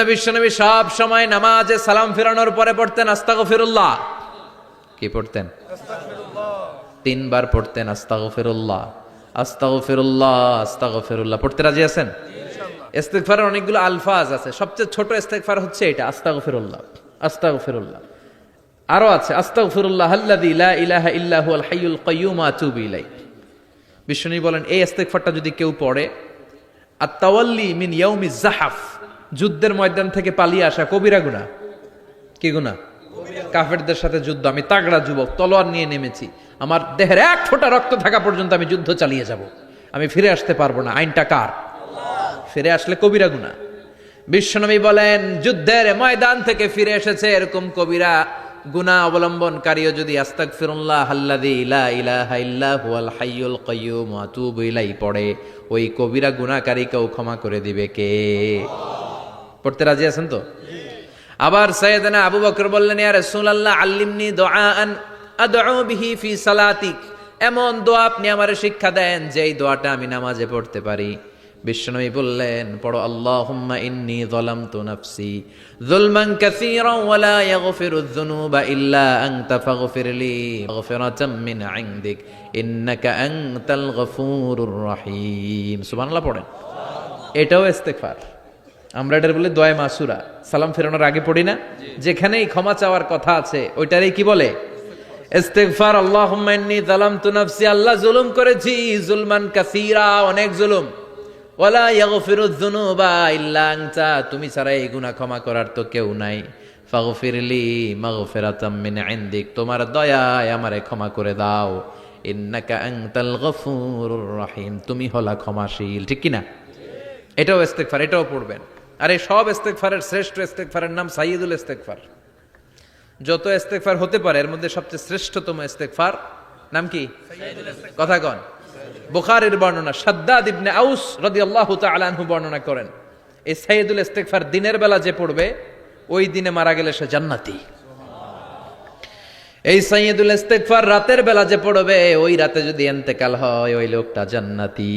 বিশ্বনবী সব সময় নামাজে সালাম ফেরানোর পরে পড়তেন আস্তাগফিরুল্লাহ। কি পড়তেন? তিনবার পড়তেন আস্তাগফিরুল্লাহ, আস্তাগফিরুল্লাহ, আস্তাগফিরুল্লাহ। পড়তে রাজি আছেন? ইস্তিগফারের অনেকগুলো আলফাজ আছে, সবচেয়ে ছোট ইস্তিগফার হচ্ছে এটা, আস্তাগফিরুল্লাহ, আস্তাগফিরুল্লাহ। আরো আছে আস্তাগফিরুল্লাহ আল্লাযী লা ইলাহা ইল্লা হুয়াল হাইয়ুল কাইয়্যুম ওয়া আতুবু ইলাইহি। বিশ্বনবী বলেন এই ইস্তিগফারটা যদি কেউ পড়ে, আত-তাওয়াল্লি মিন ইয়াউমিজ জাহাফ, যুদ্ধের ময়দান থেকে পালিয়ে আসা কবিরা গুনাহ। কি গুনাহ? কাফেরদের সাথে যুদ্ধ, আমি তাগড়া যুবক, তলোয়ার নিয়ে নেমেছি, আমার দেহের এক ফোঁটা রক্ত থাকা পর্যন্ত আমি যুদ্ধ চালিয়ে যাব, আমি ফিরে আসতে পারবো না, আইনটা কার? ফিরে আসলে কবিরা গুনাহ। বিশ্বনবী বলেন যুদ্ধের ময়দান থেকে ফিরে এসেছে এরকম কবিরা গুনাহ অবলম্বনকারীও যদি আস্তাগফিরুল্লাহ আল্লাযী লা ইলাহা ইল্লা হুয়াল হাইয়ুল কাইয়্যুম ওয়া আতুবু ইলাইহি পড়ে, ওই কবিরা গুনাহকারীকেও ক্ষমা করে দিবে কে? পড়তে রাজি আছেন তো? আবার সাইয়েদনা আবু বকর বললেন, ইয়া রাসূলুল্লাহ আল্লিমনি দুআআন আদউ বিহি ফি সালাতি, এমন দোয়া আপনি আমারে শিক্ষা দেন যেই দোয়াটা আমি নামাজে পড়তে পারি। বিশ্বনবী বললেন পড়ো, আল্লাহুম্মা ইন্নী যালামতু নাফসি যুলমান কাসীরান ওয়া লা ইয়াগফিরুয যুনুবা ইল্লা আনতা ফাগফিরলি মাগফিরাতাম মিন ইনদিক ইন্নাকা আনতাল গফুরুর রহিম। সুবহানাল্লাহ পড়েন। এটাও ইস্তিগফার। আমরা এটার বলে দোয়া মাসুরা, সালাম ফেরানোর আগে পড়ি না? যেখানেই ক্ষমা চাওয়ার কথা আছে ওইটারই কি বলে? ইস্তিগফার। আল্লাহুম্মা ইন্নী যালামতু নাফসি, আল্লাহ জুলুম করেছি, যুলমান কাসীরা, অনেক জুলুম, ওয়ালা ইয়াগফিরুয যুনুবা ইল্লা আনতা, তুমি ছাড়া এই গুনাহ ক্ষমা করার তো কেউ নাই। ফাগফিরলি মাগফিরাতাম মিন ইনদিক, তোমার দয়ায় আমারে ক্ষমা করে দাও। ইন্নাকা আনতাল গফুরুর রহিম, তুমি হলা ক্ষমাশীল। ঠিক কি না? এটাও ইস্তিগফার, এটাও পড়বেন। আর এই সব ইস্তিগফারের শ্রেষ্ঠ ইস্তিগফারের নাম সাইয়্যিদুল ইস্তিগফার। যত ইস্তিগফার হতে পারে এর মধ্যে সবচেয়ে শ্রেষ্ঠতম ইস্তিগফার নাম কি? কথা কন। বুখারীর বর্ণনা, শাদ্দাদ ইবনে আউস রাদিয়াল্লাহু তাআলা আনহু বর্ণনা করেন, এই সাইয়্যিদুল ইস্তিগফার দিনের বেলা যে পড়বে ওই দিনে মারা গেলে সে জান্নাতি। এই সাইয়্যিদুল ইস্তিগফার রাতের বেলা যে পড়বে ওই রাতে যদি ইন্তেকাল হয় ওই লোকটা জান্নাতি।